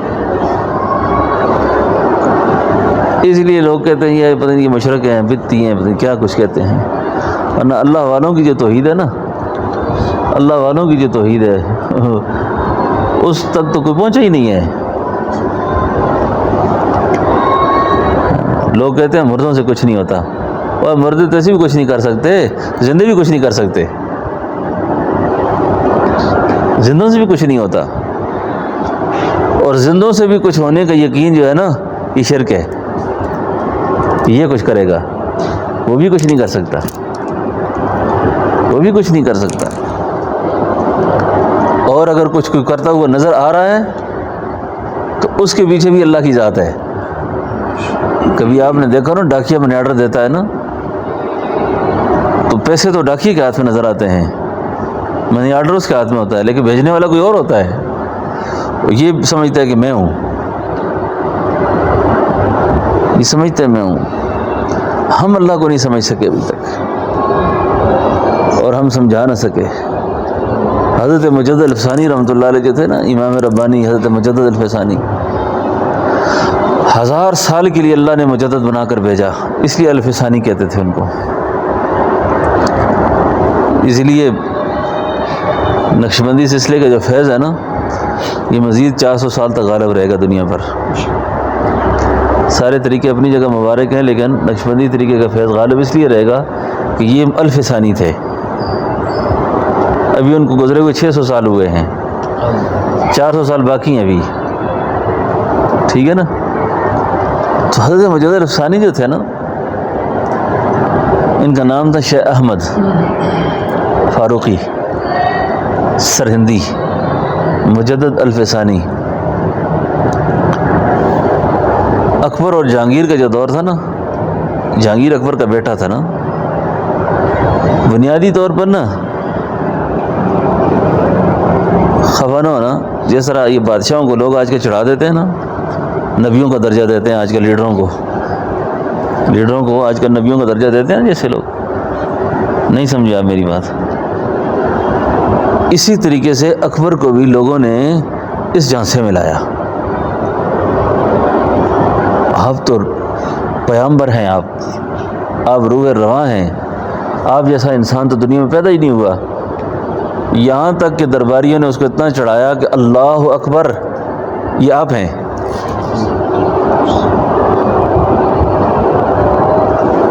اس لیے لوگ کہتے ہیں یہ پتہ نہیں یہ مشرک ہیں، بدتی ہیں، پتہ نہیں کیا کچھ کہتے ہیں، ورنہ اللہ والوں کی جو توحید ہے نا، اللہ والوں کی جو توحید ہے اس تک تو کوئی پہنچا ہی نہیں ہے۔ لوگ کہتے ہیں مردوں سے کچھ نہیں ہوتا، اور مرد تو ایسے بھی کچھ نہیں کر سکتے، زندے بھی کچھ نہیں کر سکتے، زندوں سے بھی کچھ نہیں ہوتا، اور زندوں سے بھی کچھ ہونے کا یقین جو ہے نا یہ شرک ہے، یہ کچھ کرے گا، وہ بھی کچھ نہیں کر سکتا، وہ بھی کچھ نہیں کر سکتا۔ اور اگر کچھ کوئی کرتا ہوا نظر آ رہا ہے تو اس کے پیچھے بھی اللہ کی ذات ہے۔ کبھی آپ نے دیکھا نا ڈاکیا منی آرڈر دیتا ہے نا، تو پیسے تو ڈاکیے کے ہاتھ میں نظر آتے ہیں، منی آرڈر اس کے ہاتھ میں ہوتا ہے، لیکن بھیجنے والا کوئی اور ہوتا ہے، یہ سمجھتا ہے کہ میں ہوں، یہ سمجھتا ہے میں ہوں۔ ہم اللہ کو نہیں سمجھ سکے ابھی تک، اور ہم سمجھا نہ سکے۔ حضرت مجدد الفسانی رحمۃ اللہ علیہ جو تھے نا، امام ربانی حضرت مجدد الفسانی، 1000 سال کے لیے اللہ نے مجدد بنا کر بھیجا، اس لیے الفسانی کہتے تھے ان کو۔ اس لیے نقشبندی سلسلے کا جو فیض ہے نا، یہ مزید 400 سال تک غالب رہے گا دنیا پر۔ سارے طریقے اپنی جگہ مبارک ہیں، لیکن نقشبندی طریقے کا فیض غالب اس لیے رہے گا کہ یہ الفسانی تھے، ابھی ان کو گزرے ہوئے 600 سال ہوئے ہیں، 400 سال باقی ہیں ابھی، ٹھیک ہے نا۔ تو حضرت مجدد الفسانی جو تھے نا، ان کا نام تھا شیخ احمد فاروقی سرہندی مجدد الفسانی۔ اکبر اور جہانگیر کا جو دور تھا نا، جہانگیر اکبر کا بیٹا تھا نا، بنیادی طور پر نا خفا نہ ہونا، جس طرح یہ بادشاہوں کو لوگ آج کے چڑھا دیتے ہیں نا، نبیوں کا درجہ دیتے ہیں آج کل لیڈروں کو آج کل نبیوں کا درجہ دیتے ہیں، جیسے لوگ نہیں سمجھا آپ میری بات۔ اسی طریقے سے اکبر کو بھی لوگوں نے اس جھانسے میں لایا، آپ تو پیغمبر ہیں، آپ روح رواں ہیں، آپ جیسا انسان تو دنیا میں پیدا ہی نہیں ہوا۔ یہاں تک کہ درباریوں نے اس کو اتنا چڑھایا کہ اللہ اکبر یہ آپ ہیں۔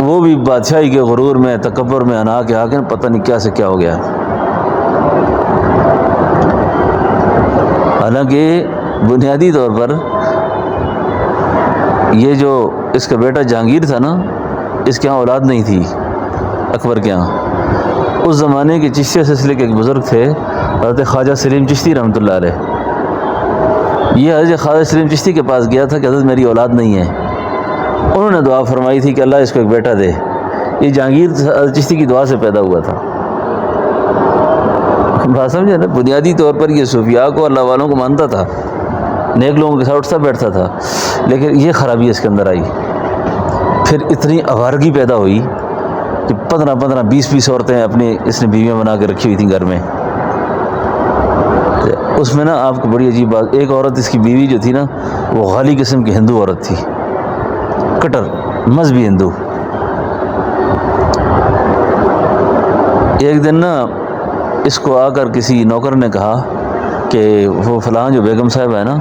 وہ بھی بادشاہی کے غرور میں، تکبر میں انا کے آگے پتہ نہیں کیا سے کیا ہو گیا۔ حالانکہ بنیادی طور پر یہ جو اس کا بیٹا جہانگیر تھا نا، اس کے ہاں اولاد نہیں تھی اکبر کے ہاں۔ اس زمانے کے چشتیہ سلسلے کے ایک بزرگ تھے حضرت خواجہ سلیم چشتی رحمۃ اللہ علیہ۔ یہ حضرت خواجہ سلیم چشتی کے پاس گیا تھا کہ حضرت میری اولاد نہیں ہے۔ انہوں نے دعا فرمائی تھی کہ اللہ اس کو ایک بیٹا دے۔ یہ جہانگیر حضرت چشتی کی دعا سے پیدا ہوا تھا۔ بات سمجھے نا، بنیادی طور پر یہ صوفیاء کو، اللہ والوں کو مانتا تھا، نیک لوگوں کے ساتھ اٹھتا بیٹھتا تھا، لیکن یہ خرابی اس کے اندر آئی۔ پھر اتنی آوارگی پیدا ہوئی کہ 15 20 عورتیں اپنی اس نے بیویاں بنا کے رکھی ہوئی تھیں گھر میں۔ اس میں نا آپ کو بڑی عجیب بات، ایک عورت اس کی بیوی جو تھی نا، وہ غالی قسم کی ہندو عورت تھی، کٹر مذہبی ہندو۔ ایک دن نا اس کو آ کر کسی نوکر نے کہا کہ وہ فلاں جو بیگم صاحب ہے نا،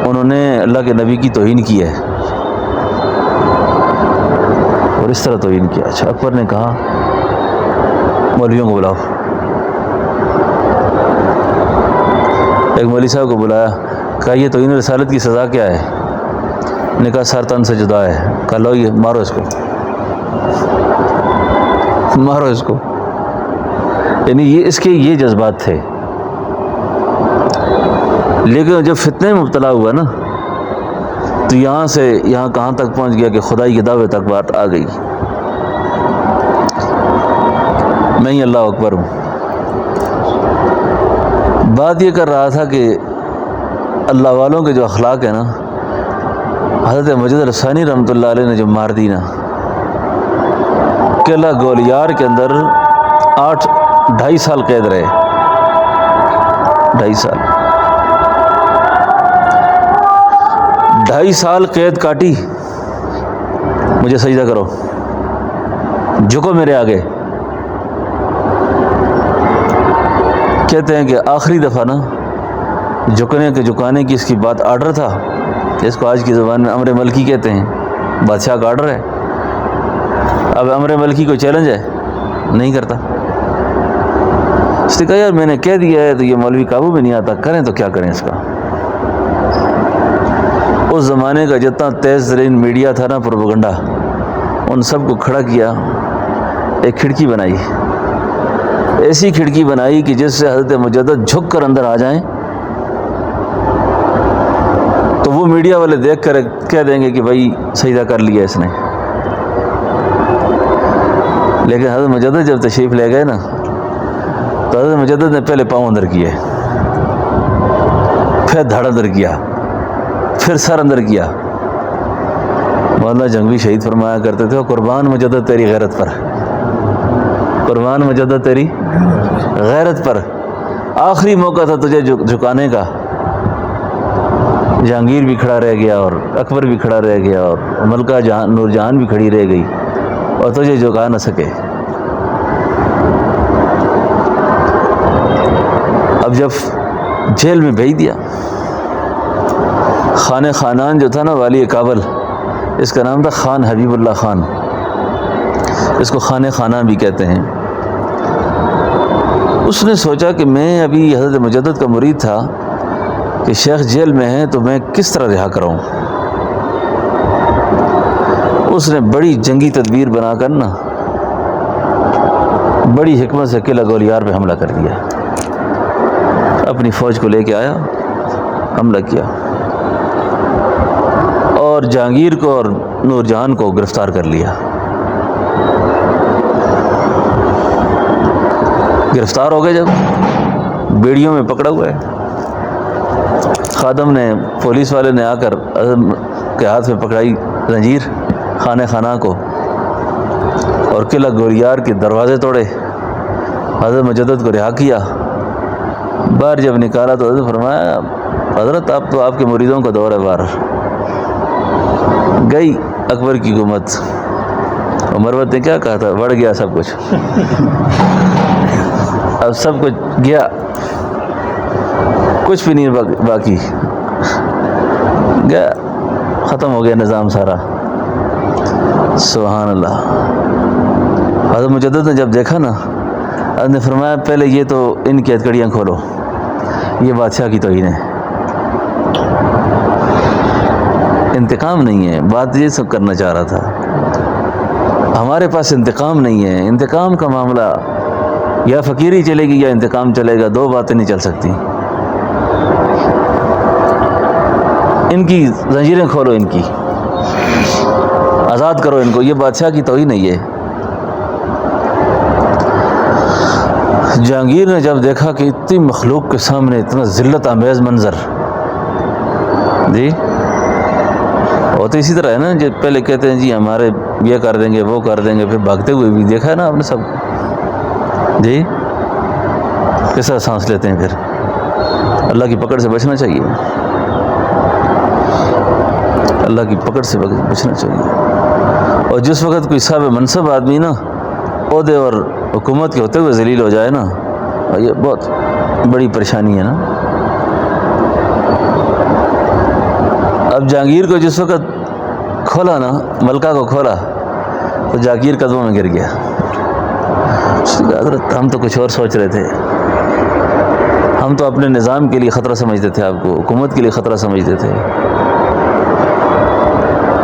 انہوں نے اللہ کے نبی کی توہین کی ہے، اور اس طرح توہین کیا۔ اچھا، اکبر نے کہا مولویوں کو بلاؤ۔ ایک مولوی صاحب کو بلایا، کہا یہ توہین رسالت کی سزا کیا ہے؟ نے کہا سر تن سے جدا ہے۔ کہا لو یہ مارو اس کو، مارو اس کو۔ یعنی یہ اس کے یہ جذبات تھے۔ لیکن جب فتنے میں مبتلا ہوا نا، تو یہاں سے یہاں کہاں تک پہنچ گیا کہ خدائی کے دعوے تک بات آ گئی، میں ہی اللہ اکبر ہوں۔ بات یہ کر رہا تھا کہ اللہ والوں کے جو اخلاق ہیں نا، حضرت مجدد الثانی رحمۃ اللہ علیہ نے جو مار دی نا، قلعہ گولیار کے اندر 2.5 سال قید رہے، 2.5 سال قید کاٹی۔ مجھے سجدہ کرو، جھکو میرے آگے۔ کہتے ہیں کہ آخری دفعہ نا جھکانے کی اس کی بات آرڈر تھا، اس کو آج کی زبان میں امر ملکی کہتے ہیں، بادشاہ کا آرڈر ہے۔ اب امر ملکی کو چیلنج ہے، نہیں کرتا۔ اس نے کہا یار میں نے کہہ دیا ہے تو یہ مولوی قابو میں نہیں آتا، کریں تو کیا کریں اس کا۔ اس زمانے کا جتنا تیز ترین میڈیا تھا نا، پروپیگنڈا، ان سب کو کھڑا کیا، ایک کھڑکی بنائی، ایسی کھڑکی بنائی کہ جس سے حضرت مجدد جھک کر اندر آ جائیں تو وہ میڈیا والے دیکھ کر کہہ دیں گے کہ بھائی سجدہ کر لیا اس نے۔ لیکن حضرت مجدد جب تشریف لے گئے نا، تو حضرت مجدد نے پہلے پاؤں اندر کیے، پھر دھڑ اندر کیا، پھر سر اندر کیا۔ مولانا جنگوی شہید فرمایا کرتے تھے، قربان مجدد تیری غیرت پر، قربان مجدد تیری غیرت پر۔ آخری موقع تھا تجھے جھکانے کا، جہانگیر بھی کھڑا رہ گیا اور اکبر بھی کھڑا رہ گیا اور ملکہ نور جہان بھی کھڑی رہ گئی اور تجھے جھکا نہ سکے۔ اب جب جیل میں بھیج دیا، خان خانان جو تھا نا والی کابل، اس کا نام تھا خان حبیب اللہ خان، اس کو خان خانان بھی کہتے ہیں۔ اس نے سوچا کہ میں ابھی حضرت مجدد کا مرید تھا کہ شیخ جیل میں ہے تو میں کس طرح رہا کراؤں۔ اس نے بڑی جنگی تدبیر بنا کر نا بڑی حکمت سے قلعہ گولیار پہ حملہ کر دیا، اپنی فوج کو لے کے آیا، حملہ کیا اور جہانگیر کو اور نور جہان کو گرفتار کر لیا۔ گرفتار ہو گئے جب، بیڑیوں میں پکڑا ہوا ہے، خادم نے، پولیس والے نے آ کر اعظم کے ہاتھ میں پکڑائی زنجیر خانہ خانہ کو اور قلعہ گولیار کے دروازے توڑے، حضرت مجدد کو رہا کیا۔ باہر جب نکالا تو حضرت فرمایا حضرت آپ تو آپ کے مریدوں کا دور ہے، باہر گئی اکبر کی حکومت۔ عمر وقت نے کیا کہا تھا، بڑھ گیا سب کچھ، اب سب کچھ گیا، کچھ بھی نہیں باقی، گیا، ختم ہو گیا نظام سارا۔ سبحان اللہ۔ حضرت مجدد نے جب دیکھا نا، حضرت نے فرمایا پہلے یہ تو ان کی ہتھکڑیاں کھولو، یہ بادشاہ کی توہین ہے، انتقام نہیں ہے، بات یہ سب کرنا چاہ رہا تھا، ہمارے پاس انتقام نہیں ہے، انتقام کا معاملہ یا فقیری چلے گی یا انتقام چلے گا، دو باتیں نہیں چل سکتی۔ ان کی زنجیریں کھولو، ان کی آزاد کرو ان کو، یہ بادشاہ کی توہین نہیں ہے۔ جہانگیر نے جب دیکھا کہ اتنی مخلوق کے سامنے اتنا ذلت آمیز منظر، جی وہ تو اسی طرح ہے نا، جو پہلے کہتے ہیں جی ہمارے یہ کر دیں گے وہ کر دیں گے، پھر بھاگتے ہوئے بھی دیکھا ہے نا آپ نے سب، جی کس طرح سانس لیتے ہیں۔ پھر اللہ کی پکڑ سے بچنا چاہیے، اللہ کی پکڑ سے بچنا چاہیے۔ اور جس وقت کوئی صاحب منصب آدمی نا عہدے اور حکومت کے ہوتے ہوئے ذلیل ہو جائے نا، یہ بہت بڑی پریشانی ہے نا۔ اب جہانگیر کو جس وقت کھولا نا، ملکہ کو کھولا، تو جہانگیر قدموں میں گر گیا۔ حضرت ہم تو کچھ اور سوچ رہے تھے، ہم تو اپنے نظام کے لیے خطرہ سمجھتے تھے، آپ کو حکومت کے لیے خطرہ سمجھتے تھے۔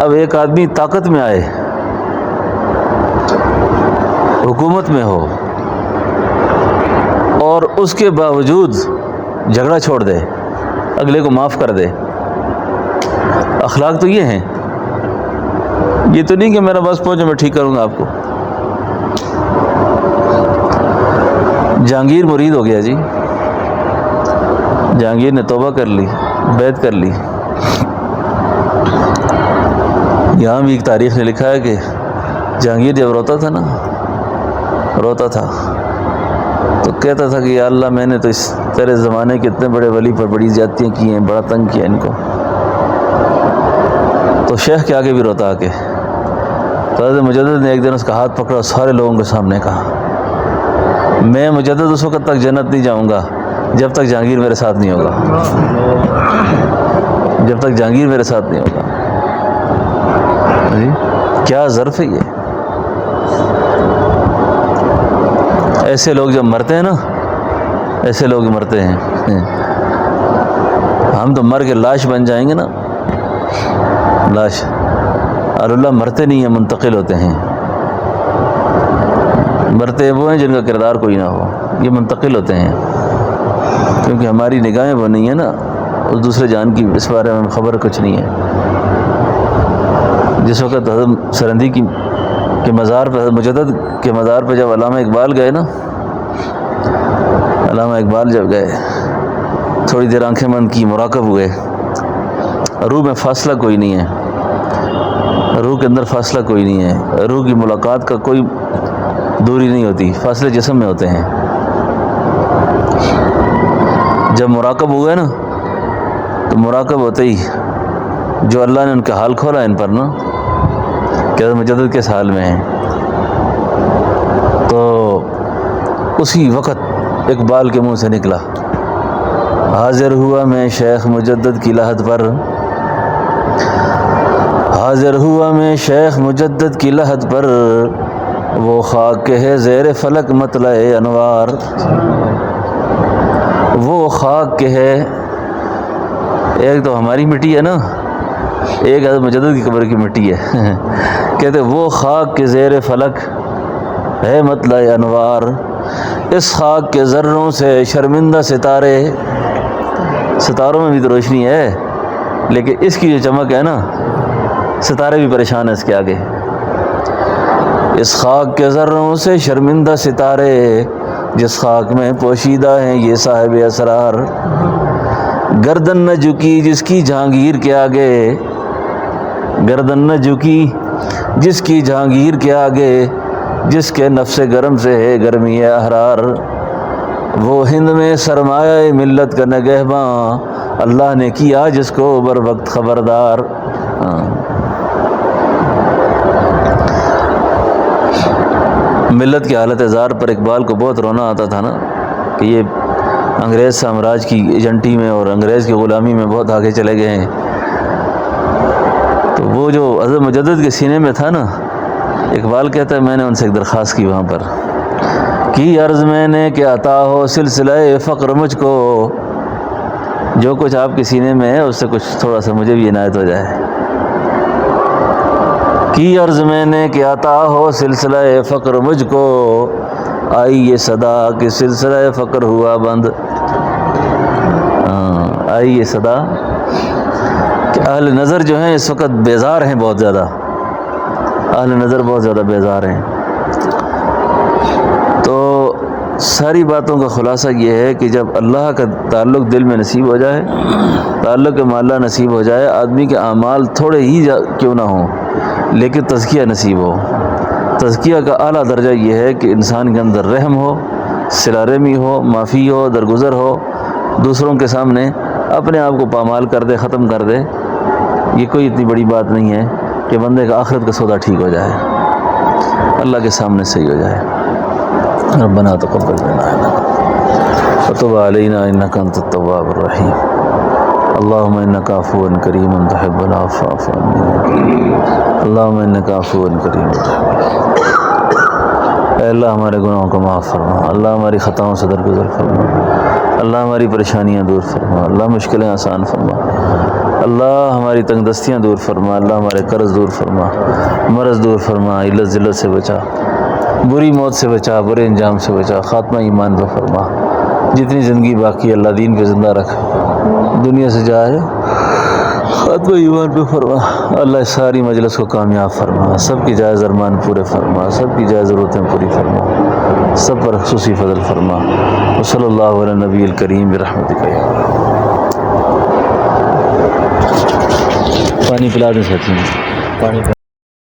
اب ایک آدمی طاقت میں آئے، حکومت میں ہو، اور اس کے باوجود جھگڑا چھوڑ دے، اگلے کو معاف کر دے، اخلاق تو یہ ہیں، یہ تو نہیں کہ میرا بس پہنچے میں ٹھیک کروں گا آپ کو۔ جہانگیر مرید ہو گیا جی، جہانگیر نے توبہ کر لی، بیعت کر لی۔ یہاں بھی ایک تاریخ نے لکھا ہے کہ جہانگیر جب روتا تھا نا، روتا تھا تو کہتا تھا کہ یا اللہ میں نے تو اس تیرے زمانے کے اتنے بڑے ولی پر بڑی زیادتیاں کی ہیں، بڑا تنگ کیا ان کو۔ تو شیخ کے آگے بھی روتا آ کے، تو حضرت مجدد نے ایک دن اس کا ہاتھ پکڑا، سارے لوگوں کے سامنے کہا میں مجدد اس وقت تک جنت نہیں جاؤں گا جب تک جہانگیر میرے ساتھ نہیں ہوگا، جب تک جہانگیر میرے ساتھ نہیں ہوگا۔ کیا ظرف ہے یہ، ایسے لوگ جب مرتے ہیں نا، ایسے لوگ مرتے ہیں، ہم تو مر کے لاش بن جائیں گے نا، لاش، اور اللہ مرتے نہیں ہیں، منتقل ہوتے ہیں۔ مرتے وہ ہیں جن کا کردار کوئی نہ ہو، یہ منتقل ہوتے ہیں، کیونکہ ہماری نگاہیں وہ نہیں ہیں نا، اس دوسرے جان کی اس بارے میں خبر کچھ نہیں ہے۔ جس وقت حضرت سرندی کے مزار پہ، حضرت مجدد کے مزار پہ جب علامہ اقبال گئے نا، علامہ اقبال جب گئے، تھوڑی دیر آنکھیں بند کی، مراقب ہوئے، روح میں فاصلہ کوئی نہیں ہے، روح کے اندر فاصلہ کوئی نہیں ہے، روح کی ملاقات کا کوئی دوری نہیں ہوتی، فاصلے جسم میں ہوتے ہیں۔ جب مراقب ہوئے نا، تو مراقب ہوتے ہی جو اللہ نے ان کا حال کھولا ان پر نا، کہ حضرت مجدد کس حال میں ہیں، تو اسی وقت اقبال کے منہ سے نکلا، حاضر ہوا میں شیخ مجدد کی لحد پر، حاضر ہوا میں شیخ مجدد کی لحد پر، وہ خاک کے ہے زیر فلک مطلع انوار، وہ خاک کے ہے، ایک تو ہماری مٹی ہے نا، ایک حضرت مجدد کی قبر کی مٹی ہے، کہتے وہ خاک کے زیر فلک ہے مطلع انوار، اس خاک کے ذروں سے شرمندہ ستارے، ستاروں میں بھی تو روشنی ہے لیکن اس کی جو چمک ہے نا، ستارے بھی پریشان ہیں اس کے آگے۔ اس خاک کے ذروں سے شرمندہ ستارے، جس خاک میں پوشیدہ ہیں یہ صاحب اسرار، گردن نہ جھکی جس کی جہانگیر کے آگے، گردن نہ جھکی جس کی جہانگیر کے آگے، جس کے نفس گرم سے ہے گرمی احرار، وہ ہند میں سرمایہ ملت کا نگہباں، اللہ نے کیا جس کو بر وقت خبردار۔ ملت کی حالت زار پر اقبال کو بہت رونا آتا تھا نا کہ یہ انگریز سامراج کی ایجنٹی میں اور انگریز کی غلامی میں بہت آگے چلے گئے ہیں۔ تو وہ جو حضرت مجدد کے سینے میں تھا نا، اقبال کہتا ہے میں نے ان سے ایک درخواست کی وہاں پر، کی عرض میں نے کہ عطا ہو سلسلہ فقر مجھ کو، جو کچھ آپ کے سینے میں ہے اس سے کچھ تھوڑا سا مجھے بھی عنایت ہو جائے۔ کی عرض میں نے کہ عطا ہو سلسلہ فقر مجھ کو، آئی یہ صدا کہ سلسلہ فقر ہوا بند۔ آئی یہ صدا کہ اہل نظر جو ہیں اس وقت بیزار ہیں، بہت زیادہ اہل نظر بہت زیادہ بیزار ہیں۔ تو ساری باتوں کا خلاصہ یہ ہے کہ جب اللہ کا تعلق دل میں نصیب ہو جائے، تعلق مع اللہ نصیب ہو جائے، آدمی کے اعمال تھوڑے ہی کیوں نہ ہوں لیکن تزکیہ نصیب ہو۔ تزکیہ کا اعلیٰ درجہ یہ ہے کہ انسان کے اندر رحم ہو، صلہ رحمی ہو، معافی ہو، درگزر ہو، دوسروں کے سامنے اپنے آپ کو پامال کر دے، ختم کر دے۔ یہ کوئی اتنی بڑی بات نہیں ہے کہ بندے کا آخرت کا سودا ٹھیک ہو جائے، اللہ کے سامنے صحیح ہو جائے۔ ربنا تقبل منا وتب علینا انک انت التواب الرحیم، اللہم انک عفو کریم تحب العفو فاعف عنا، اللہم انک عفو کریم تحب العفو۔ اے اللہ ہمارے گناہوں کو معاف فرما، اللہ ہماری خطاؤں سے درگزر فرما، اللہ ہماری پریشانیاں دور فرما، اللہ مشکلیں آسان فرما، اللہ ہماری تنگ دستیاں دور فرما، اللہ ہمارے قرض دور فرما، مرض دور فرما، علت ذلت سے بچا، بری موت سے بچا، برے انجام سے بچا، خاتمہ ایمان پہ فرما، جتنی زندگی باقی اللہ دین پہ زندہ رکھ، دنیا سے جائے خاتمہ ایمان پہ فرما، اللہ اس ساری مجلس کو کامیاب فرما، سب کی جائز ارمان پورے فرما، سب کی جائز ضرورتیں پوری فرما، سب پر خصوصی فضل فرما، وصلی اللہ علی نبی الکریم برحمتک یا اللہ۔ پانی پلا دیں ساتھی میں، پانی